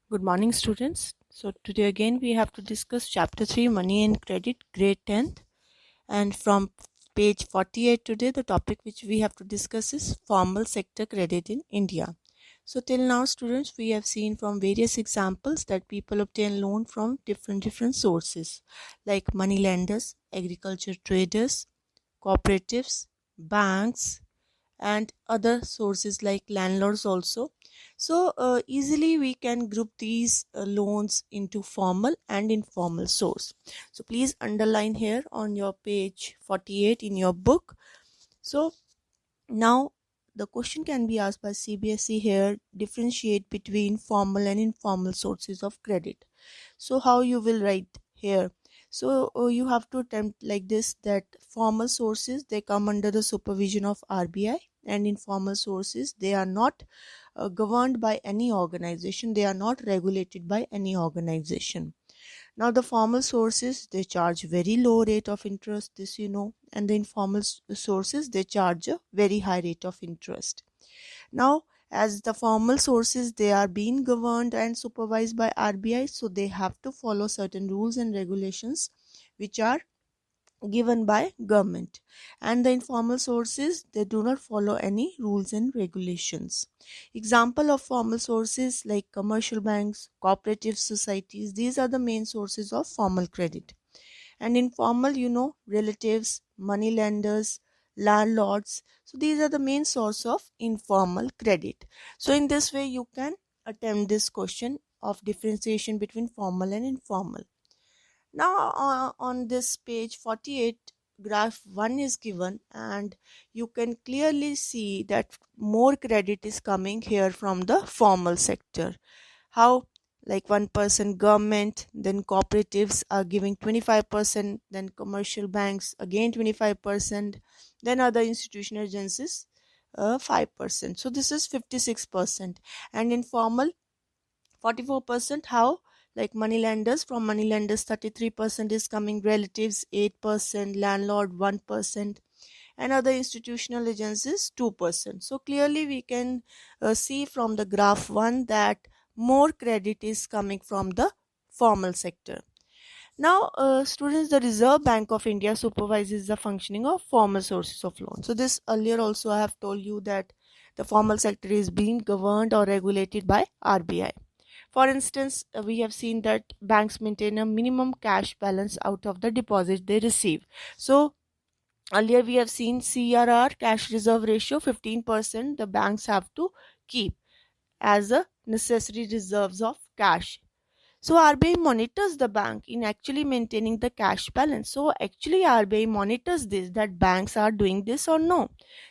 Good morning, students. So today again we have to discuss chapter 3, Money and Credit, grade 10th. And from page 48 today, the topic which we have to discuss is formal sector credit in India. So till now, students, we have seen from various examples that people obtain loan from different sources like money lenders, agriculture traders, cooperatives, banks, and other sources like landlords also. So easily we can group these loans into formal and informal source. So please underline here on your page 48 in your book. So now the question can be asked by CBSE here: differentiate between formal and informal sources of credit. So how you will write here? So you have to attempt like this, that formal sources, they come under the supervision of RBI, and informal sources, they are not governed by any organization, they are not regulated by any organization. Now the formal sources, they charge very low rate of interest, this you know, and the informal sources, they charge a very high rate of interest. Now, as the formal sources, they are being governed and supervised by RBI, so they have to follow certain rules and regulations which are given by government. And the informal sources, they do not follow any rules and regulations. Example of formal sources like commercial banks, cooperative societies, these are the main sources of formal credit. And informal, you know, relatives, money lenders, landlords, so these are the main source of informal credit. So in this way you can attempt this question of differentiation between formal and informal. Now on this page 48, graph 1 is given, and you can clearly see that more credit is coming here from the formal sector. How? Like 1% government, then cooperatives are giving 25%, then commercial banks again 25%, then other institutional agencies 5%. So this is 56%. And informal 44%. How? Like money lenders, from money lenders 33% is coming, relatives 8%, landlord 1%, and other institutional agencies 2%. So clearly we can see from the graph 1 that more credit is coming from the formal sector. Now, students, the Reserve Bank of India supervises the functioning of formal sources of loan. So this earlier also I have told you that the formal sector is being governed or regulated by RBI. For instance, we have seen that banks maintain a minimum cash balance out of the deposit they receive. So earlier we have seen CRR, cash reserve ratio, 15% the banks have to keep as a necessary reserves of cash. So RBI monitors the bank in actually maintaining the cash balance. So actually RBI monitors this, that banks are doing this or no.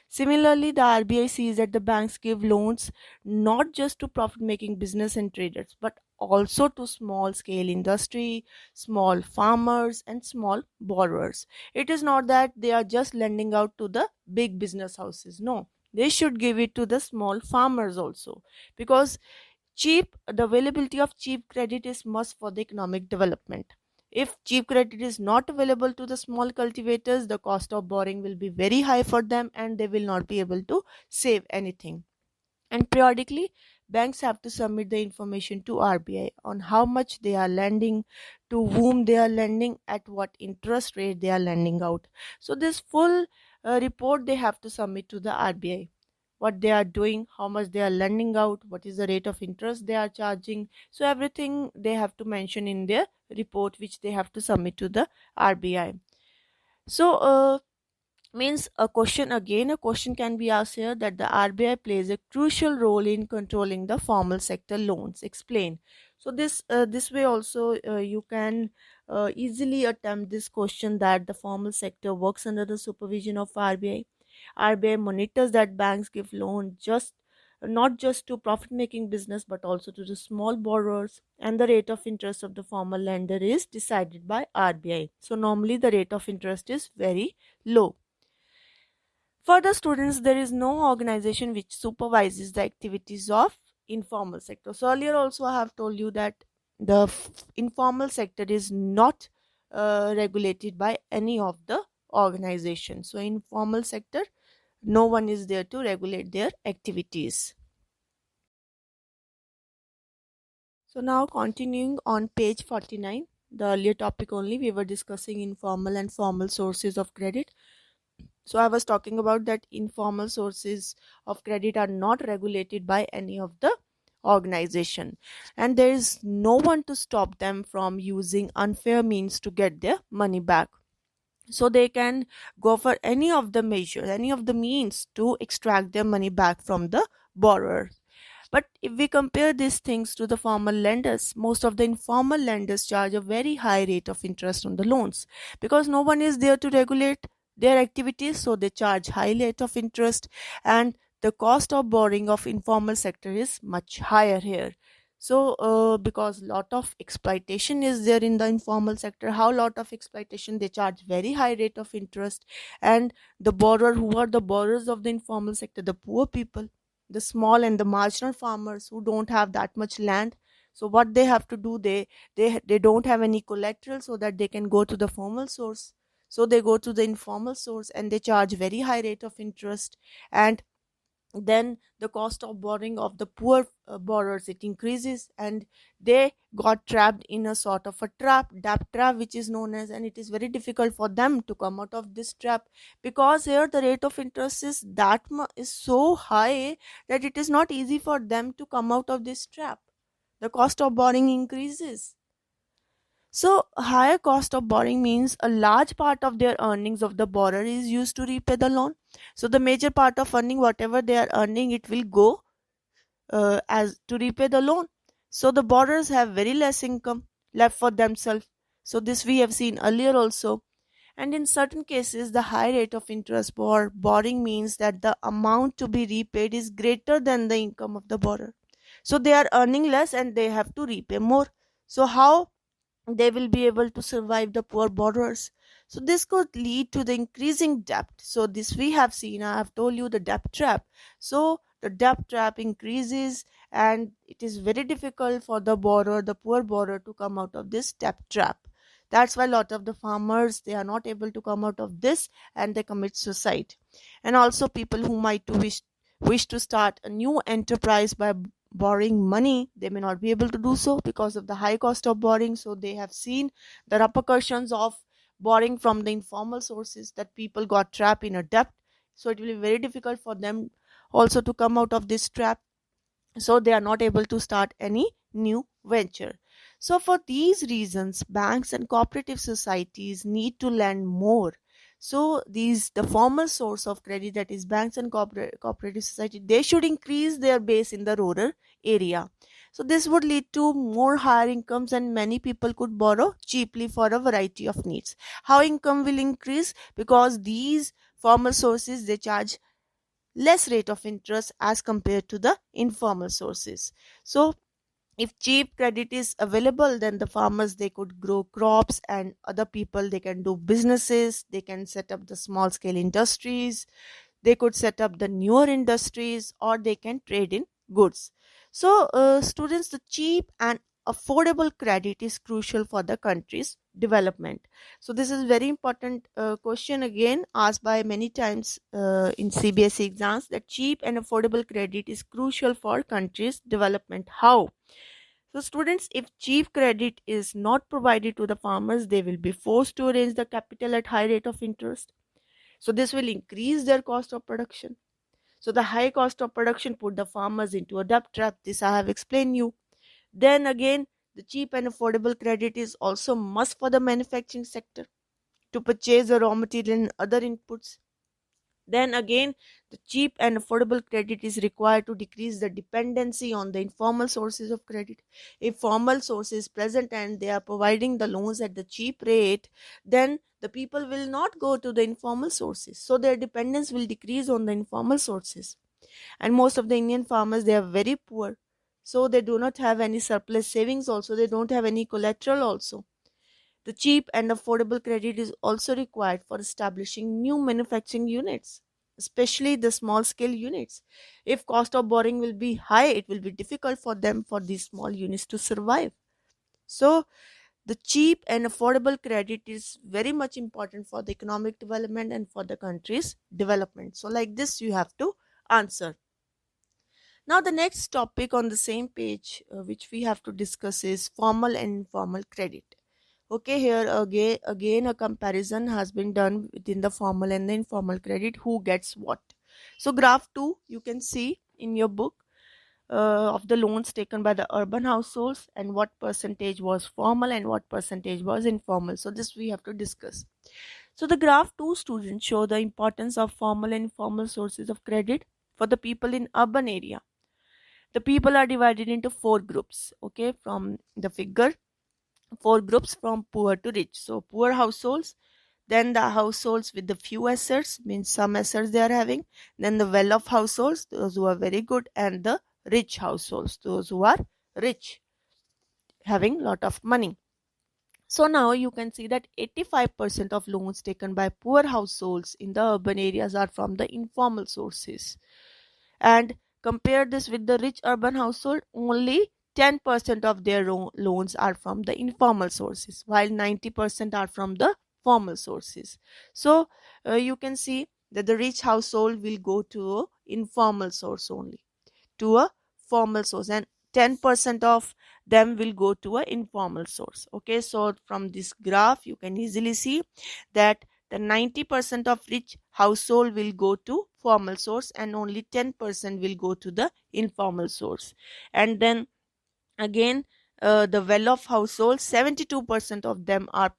Similarly, the RBI sees that the banks give loans not just to profit making business and traders, but also to small scale industry, small farmers, and small borrowers. It is not that they are just lending out to the big business houses. No, they should give it to the small farmers also, because the availability of cheap credit is must for the economic development. If cheap credit is not available to the small cultivators, the cost of borrowing will be very high for them and they will not be able to save anything. And periodically, banks have to submit the information to RBI on how much they are lending, to whom they are lending, at what interest rate they are lending out. So this full report they have to submit to the RBI, what they are doing, how much they are lending out, what is the rate of interest they are charging. So everything they have to mention in their report, which they have to submit to the RBI. So means a question can be asked here, that the RBI plays a crucial role in controlling the formal sector loans. Explain. So this way also you can easily attempt this question, that the formal sector works under the supervision of RBI. RBI monitors that banks give loan just not just to profit making business but also to the small borrowers, and the rate of interest of the formal lender is decided by RBI. So normally the rate of interest is very low. For the students, there is no organization which supervises the activities of informal sector. So earlier also I have told you that the informal sector is not regulated by any of the organization. So informal sector, no one is there to regulate their activities. So now continuing on page 49, the earlier topic only we were discussing informal and formal sources of credit. So I was talking about that informal sources of credit are not regulated by any of the organization, and there is no one to stop them from using unfair means to get their money back. So they can go for any of the measures, any of the means to extract their money back from the borrower. But if we compare these things to the formal lenders, most of the informal lenders charge a very high rate of interest on the loans because no one is there to regulate their activities, so they charge high rate of interest, and the cost of borrowing of informal sector is much higher here. So because lot of exploitation is there in the informal sector, how lot of exploitation, they charge very high rate of interest, and the borrower, who are the borrowers of the informal sector, the poor people, the small and the marginal farmers who don't have that much land. So what they have to do, they don't have any collateral so that they can go to the formal source. So they go to the informal source and they charge very high rate of interest, and then the cost of borrowing of the poor borrowers, it increases, and they got trapped in a sort of a debt trap which is known as, and it is very difficult for them to come out of this trap because here the rate of interest is is so high that it is not easy for them to come out of this trap. The cost of borrowing increases. So, higher cost of borrowing means a large part of their earnings of the borrower is used to repay the loan. So, the major part of earning, whatever they are earning, it will go as to repay the loan. So, the borrowers have very less income left for themselves. So, this we have seen earlier also. And in certain cases, the high rate of interest for borrowing means that the amount to be repaid is greater than the income of the borrower. So, they are earning less and they have to repay more. So, how they will be able to survive, the poor borrowers? So this could lead to the increasing debt. So this we have seen, I have told you, the debt trap. So the debt trap increases and it is very difficult for the borrower, the poor borrower, to come out of this debt trap. That's why a lot of the farmers, they are not able to come out of this and they commit suicide. And also people who might wish to start a new enterprise by borrowing money, they may not be able to do so because of the high cost of borrowing. So they have seen the repercussions of borrowing from the informal sources, that people got trapped in a debt. So it will be very difficult for them also to come out of this trap, so they are not able to start any new venture. So for these reasons, banks and cooperative societies need to lend more. So these, the formal source of credit, that is banks and cooperative society, they should increase their base in the rural area. So this would lead to more higher incomes and many people could borrow cheaply for a variety of needs. How income will increase? Because these formal sources, they charge less rate of interest as compared to the informal sources. So if cheap credit is available, then the farmers, they could grow crops, and other people, they can do businesses, they can set up the small scale industries, they could set up the newer industries, or they can trade in goods. So students, the cheap and affordable credit is crucial for the country's development. So this is very important question again asked by many times in CBSE exams, that cheap and affordable credit is crucial for country's development. How? So students, if cheap credit is not provided to the farmers, they will be forced to raise the capital at high rate of interest. So this will increase their cost of production. So the high cost of production put the farmers into a debt trap. This I have explained you. Then again, the cheap and affordable credit is also must for the manufacturing sector to purchase the raw material and other inputs. Then again, the cheap and affordable credit is required to decrease the dependency on the informal sources of credit. If formal sources present and they are providing the loans at the cheap rate, then the people will not go to the informal sources. So their dependence will decrease on the informal sources. And most of the Indian farmers, they are very poor. So they do not have any surplus savings also. They don't have any collateral also. The cheap and affordable credit is also required for establishing new manufacturing units, especially the small scale units. If cost of borrowing will be high, it will be difficult for them, for these small units, to survive. So the cheap and affordable credit is very much important for the economic development and for the country's development. So like this you have to answer. Now the next topic on the same page which we have to discuss is formal and informal credit. Okay, here again a comparison has been done within the formal and the informal credit, who gets what. So graph 2 you can see in your book of the loans taken by the urban households and what percentage was formal and what percentage was informal. So this we have to discuss. So the graph 2 students show the importance of formal and informal sources of credit for the people in urban area. The people are divided into 4 groups, okay, from the figure, 4 groups from poor to rich. So poor households, then the households with the few assets, means some assets they are having, then the well-off households, those who are very good, and the rich households, those who are rich, having lot of money. So now you can see that 85% of loans taken by poor households in the urban areas are from the informal sources. And compare this with the rich urban household, only 10% of their loans are from the informal sources, while 90% are from the formal sources. So you can see that the rich household will go to a informal source only, to a formal source, and 10% of them will go to a informal source. Okay, so from this graph you can easily see that the 90% of rich household will go to formal source and only 10% will go to the informal source. And then again, the well-off household, 72% of them are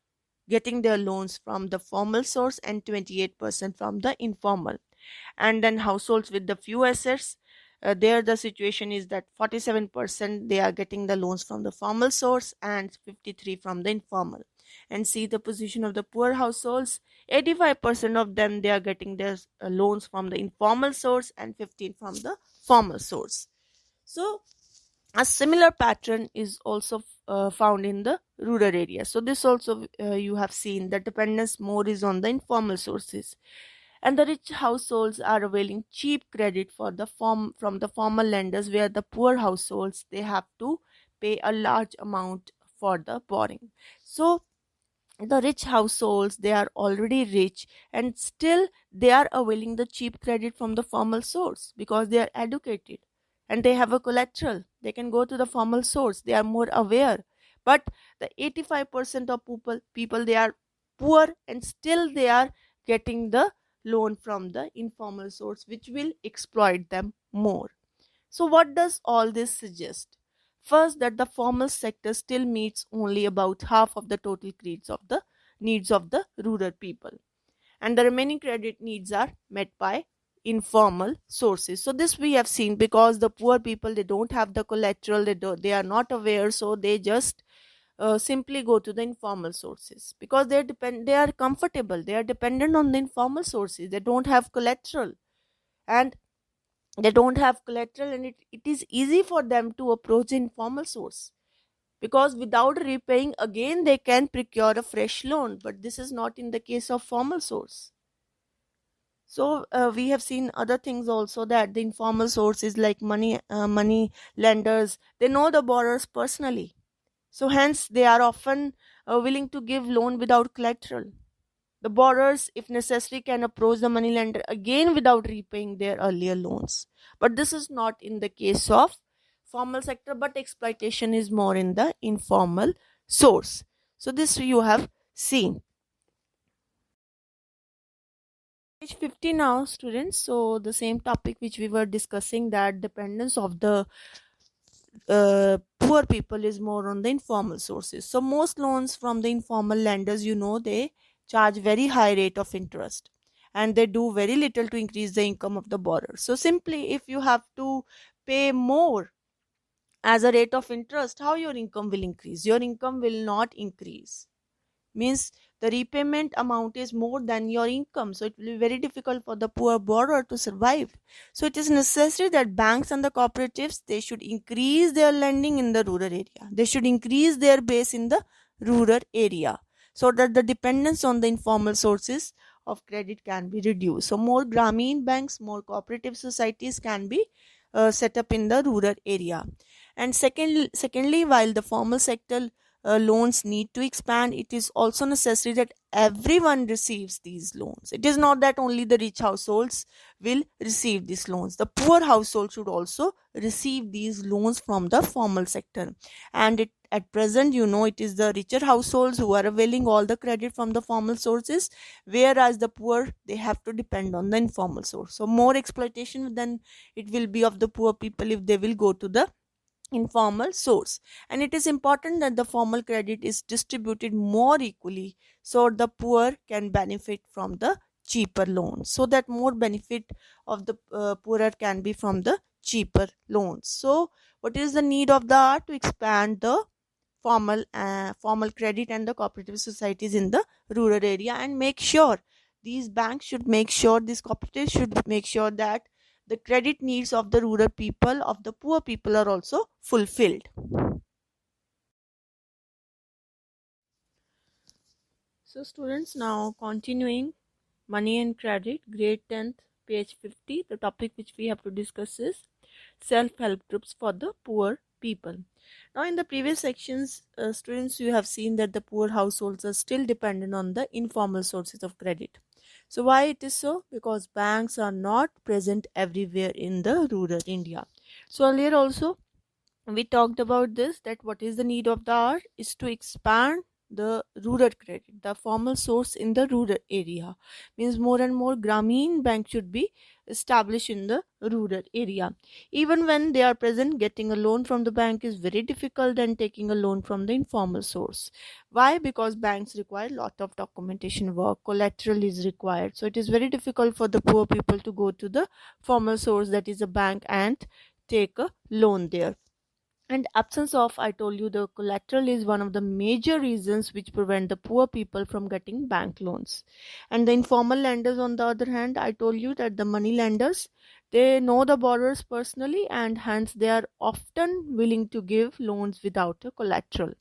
getting their loans from the formal source and 28% from the informal. And then households with the few assets, there the situation is that 47% they are getting the loans from the formal source and 53 from the informal. And see the position of the poor households, 85% of them they are getting their loans from the informal source and 15 from the formal source. So a similar pattern is also found in the rural areas. So this also you have seen that dependence more is on the informal sources, and the rich households are availing cheap credit for the from the formal lenders, where the poor households they have to pay a large amount for the borrowing. So the rich households they are already rich and still they are availing the cheap credit from the formal source because they are educated and they have a collateral. They can go to the formal source, they are more aware. But the 85% of people they are poor and still they are getting the loan from the informal source, which will exploit them more. So what does all this suggest? First, that the formal sector still meets only about half of the total needs of the rural people, and the remaining credit needs are met by informal sources. So this we have seen because the poor people they don't have the collateral, they are not aware, so they just simply go to the informal sources because they are comfortable, they are dependent on the informal sources, they don't have collateral, and it is easy for them to approach the informal source because without repaying again they can procure a fresh loan, but this is not in the case of formal source. So we have seen other things also, that the informal sources like money lenders, they know the borrowers personally, so hence they are often willing to give loan without collateral. The borrowers, if necessary, can approach the moneylender again without repaying their earlier loans. But this is not in the case of formal sector, but exploitation is more in the informal source. So this you have seen. Page 50 now, students. So the same topic which we were discussing, that dependence of the poor people is more on the informal sources. So most loans from the informal lenders, they charge very high rate of interest and they do very little to increase the income of the borrower. So simply if you have to pay more as a rate of interest, how your income will increase? Your income will not increase. Means the repayment amount is more than your income, so it will be very difficult for the poor borrower to survive. So it is necessary that banks and the cooperatives, they should increase their lending in the rural area, they should increase their base in the rural area, so that the dependence on the informal sources of credit can be reduced. So more Grameen banks, more cooperative societies can be set up in the rural area. And secondly, while the formal sector loans need to expand, it is also necessary that everyone receives these loans. It is not that only the rich households will receive these loans. The poor household should also receive these loans from the formal sector. And at present, it is the richer households who are availing all the credit from the formal sources, whereas the poor, they have to depend on the informal source. So more exploitation then it will be of the poor people if they will go to the informal source. And it is important that the formal credit is distributed more equally so the poor can benefit from the cheaper loans, so that more benefit of the poorer can be from the cheaper loans. So what is the need of the hour? To expand the formal credit and the cooperative societies in the rural area, and make sure these banks should make sure, these cooperatives should make sure that the credit needs of the rural people, of the poor people, are also fulfilled. So students, now continuing money and credit, grade 10th, page 50, the topic which we have to discuss is self-help groups for the poor people. Now in the previous sections, students, you have seen that the poor households are still dependent on the informal sources of credit. So why it is so? Because banks are not present everywhere in the rural India. So earlier also we talked about this, that what is the need of the hour is to expand the rural credit, the formal source in the rural area. Means more and more Grameen bank should be established in the rural area. Even when they are present, getting a loan from the bank is very difficult than taking a loan from the informal source. Why? Because banks require lot of documentation work, collateral is required, so it is very difficult for the poor people to go to the formal source, that is a bank, and take a loan there. And absence of, I told you, the collateral is one of the major reasons which prevent the poor people from getting bank loans. And the informal lenders, on the other hand, I told you that the money lenders, they know the borrowers personally, and hence they are often willing to give loans without a collateral.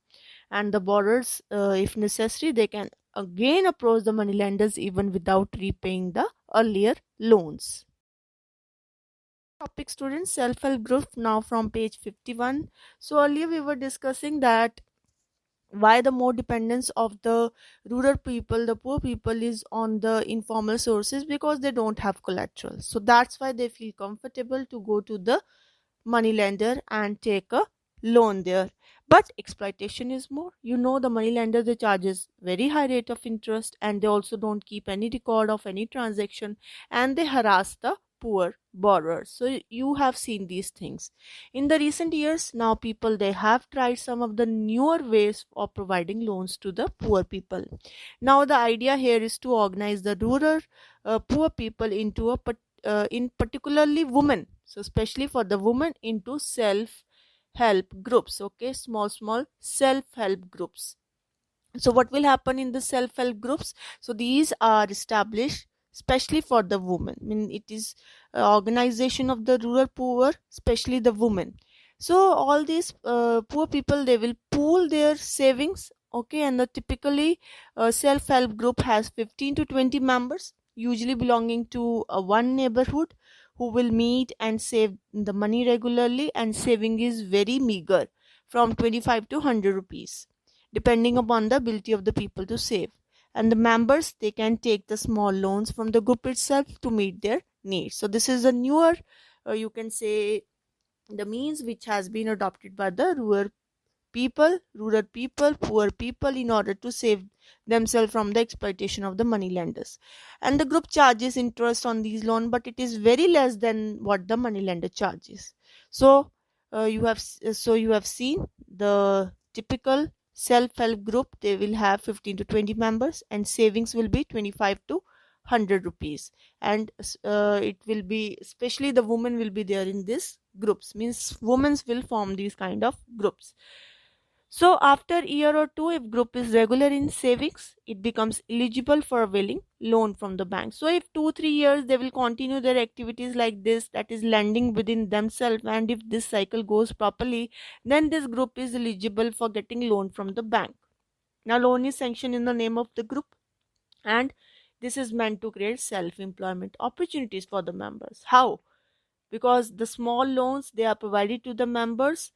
And the borrowers, if necessary, they can again approach the money lenders even without repaying the earlier loans. Topic, students, self-help group, now from page 51. So earlier we were discussing that why the more dependence of the rural people, the poor people, is on the informal sources, because they don't have collateral. So that's why they feel comfortable to go to the money lender and take a loan there. But exploitation is more. The money lender, they charges very high rate of interest, and they also don't keep any record of any transaction, and they harass the poor borrowers. So you have seen these things in the recent years. Now people, they have tried some of the newer ways of providing loans to the poor people. Now the idea here is to organize the rural poor people into in particularly women, so especially for the women, into self help groups. Okay, small self help groups. So what will happen in the self help groups? So these are established especially for the women. It is organization of the rural poor, especially the women. So all these poor people, they will pool their savings. Okay, and the typically self help group has 15 to 20 members, usually belonging to one neighborhood, who will meet and save the money regularly, and saving is very meager, from 25 to 100 rupees, depending upon the ability of the people to save. And the members, they can take the small loans from the group itself to meet their needs. So this is a newer, you can say, the means which has been adopted by the rural people, poor people, in order to save themselves from the exploitation of the money lenders. And the group charges interest on these loans, but it is very less than what the money lender charges. So you have seen the typical self-help group, they will have 15 to 20 members, and savings will be 25 to 100 rupees. And it will be, especially the women will be there in this groups, means women will form these kind of groups. So after a year or two, if group is regular in savings, it becomes eligible for availing loan from the bank. So if 2-3 years they will continue their activities like this, that is lending within themselves, and if this cycle goes properly, then this group is eligible for getting loan from the bank. Now loan is sanctioned in the name of the group, and this is meant to create self-employment opportunities for the members. How? Because the small loans, they are provided to the members,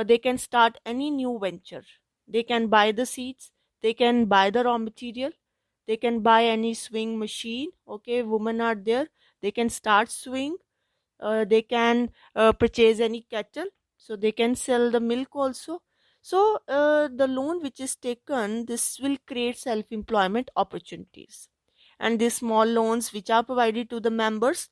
they can start any new venture. They can buy the seeds, they can buy the raw material, they can buy any swing machine. Okay, women are there, they can start swing. They can purchase any cattle, so they can sell the milk also. So the loan which is taken, this will create self employment opportunities. And these small loans which are provided to the members,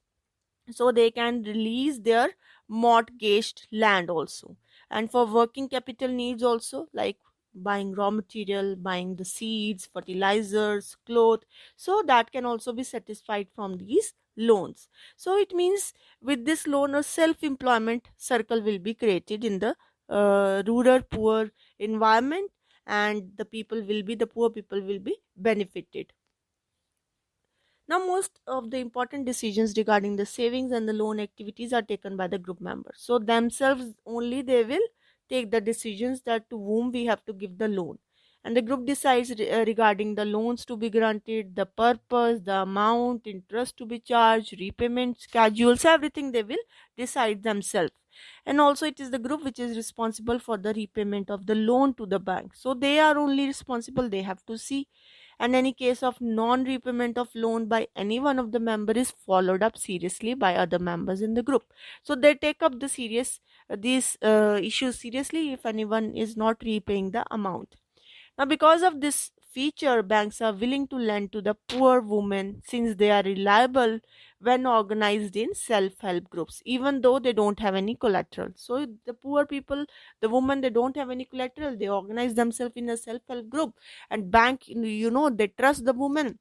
so they can release their mortgaged land also. And for working capital needs also, like buying raw material, buying the seeds, fertilizers, cloth, so that can also be satisfied from these loans. So it means with this loan, a self employment circle will be created in the rural poor environment, and the poor people will be benefited. Now, most of the important decisions regarding the savings and the loan activities are taken by the group members. So, themselves only they will take the decisions that to whom we have to give the loan. And the group decides regarding the loans to be granted, the purpose, the amount, interest to be charged, repayment schedules, everything they will decide themselves. And also, it is the group which is responsible for the repayment of the loan to the bank. So, they are only responsible, they have to see, and any case of non-repayment of loan by any one of the member is followed up seriously by other members in the group. So they take up these issues seriously if anyone is not repaying the amount. Now, because of this feature, banks are willing to lend to the poor women since they are reliable when organized in self-help groups, even though they don't have any collateral. So the poor people, the women, they don't have any collateral, they organize themselves in a self-help group, and bank, they trust the women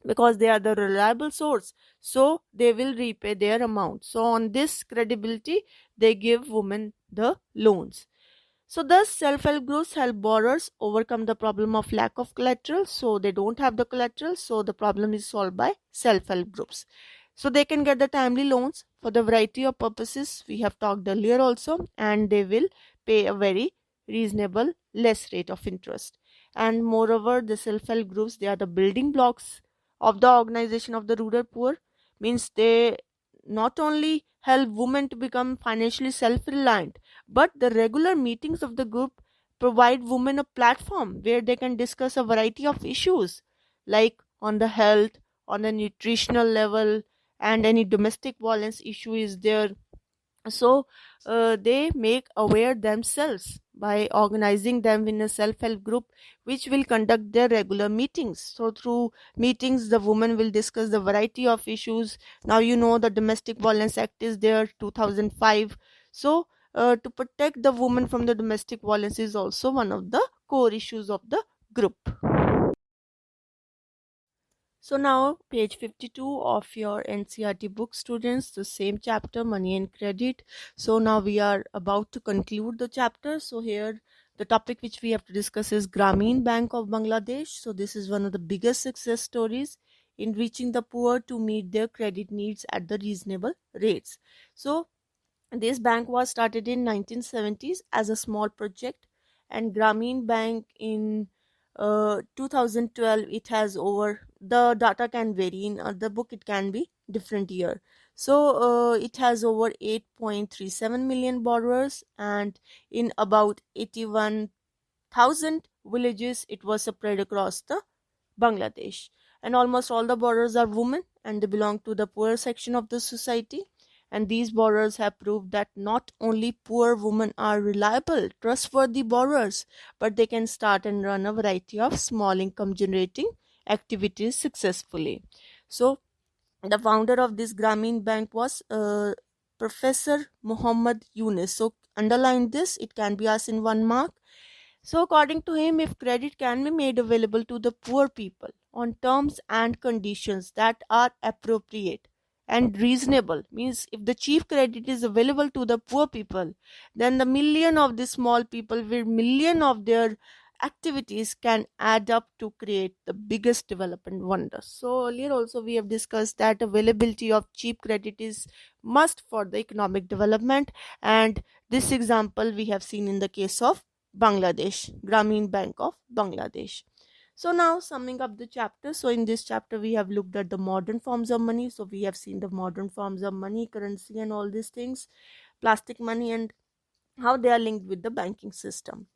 because they are the reliable source, so they will repay their amount. So on this credibility, they give women the loans. So thus self-help groups help borrowers overcome the problem of lack of collateral. So they don't have the collateral, so the problem is solved by self-help groups. So they can get the timely loans for the variety of purposes we have talked earlier also, and they will pay a very reasonable less rate of interest. And moreover, the self-help groups, they are the building blocks of the organization of the rural poor. Means they not only help women to become financially self-reliant, but the regular meetings of the group provide women a platform where they can discuss a variety of issues, like on the health, on the nutritional level, and any domestic violence issue is there. So they make aware themselves by organizing them in a self-help group which will conduct their regular meetings. So through meetings, the women will discuss the variety of issues. Now the domestic violence act is there, 2005. So to protect the woman from the domestic violence is also one of the core issues of the group. So now page 52 of your NCERT book, students, the same chapter, money and credit. So now we are about to conclude the chapter. So here the topic which we have to discuss is Grameen Bank of Bangladesh. So this is one of the biggest success stories in reaching the poor to meet their credit needs at the reasonable rates. So this bank was started in 1970s as a small project, and Grameen Bank in 2012, it has over, the data can vary in the book, it can be different year. So it has over 8.37 million borrowers, and in about 81,000 villages it was spread across the Bangladesh. And almost all the borrowers are women, and they belong to the poor section of the society. And these borrowers have proved that not only poor women are reliable, trustworthy borrowers, but they can start and run a variety of small income generating activities successfully. So the founder of this Grameen Bank was Professor Muhammad Yunus. So underline this, it can be asked in 1 mark. So, according to him, if credit can be made available to the poor people on terms and conditions that are appropriate and reasonable, means if the cheap credit is available to the poor people, then the million of the small people with million of their activities can add up to create the biggest development wonders. So earlier also we have discussed that availability of cheap credit is must for the economic development, and this example we have seen in the case of Bangladesh, Grameen Bank of Bangladesh. So now summing up the chapter. So in this chapter we have looked at the modern forms of money. So we have seen the modern forms of money, currency and all these things, plastic money, and how they are linked with the banking system.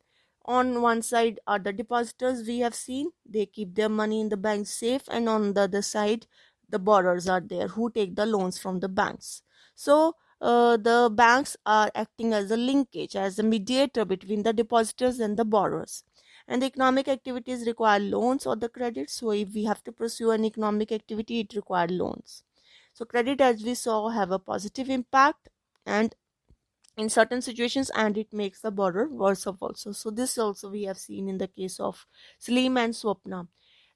on one side are the depositors, we have seen they keep their money in the bank safe, and on the other side the borrowers are there who take the loans from the banks. So the banks are acting as a linkage, as a mediator between the depositors and the borrowers. And the economic activities require loans or the credit. So if we have to pursue an economic activity, it requires loans. So credit, as we saw, have a positive impact and in certain situations, and it makes the borrower worse off also. So this also we have seen in the case of Slim and Swapna.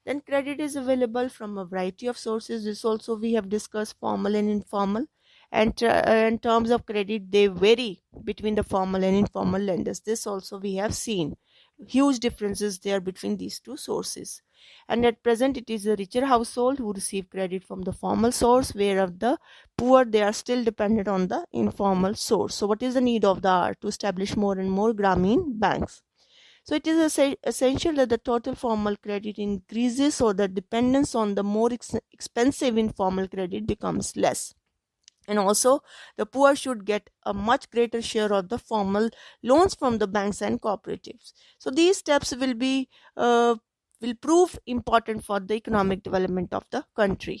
Then credit is available from a variety of sources. This also we have discussed, formal and informal. And in terms of credit, they vary between the formal and informal lenders. This also we have seen huge differences there between these two sources. And at present, it is the richer household who receive credit from the formal source, whereas the poor, they are still dependent on the informal source. So what is the need of the hour? To establish more and more Grameen banks. So it is essential that the total formal credit increases so that dependence on the more expensive informal credit becomes less. And also, the poor should get a much greater share of the formal loans from the banks and cooperatives. So these steps will prove important for the economic development of the country.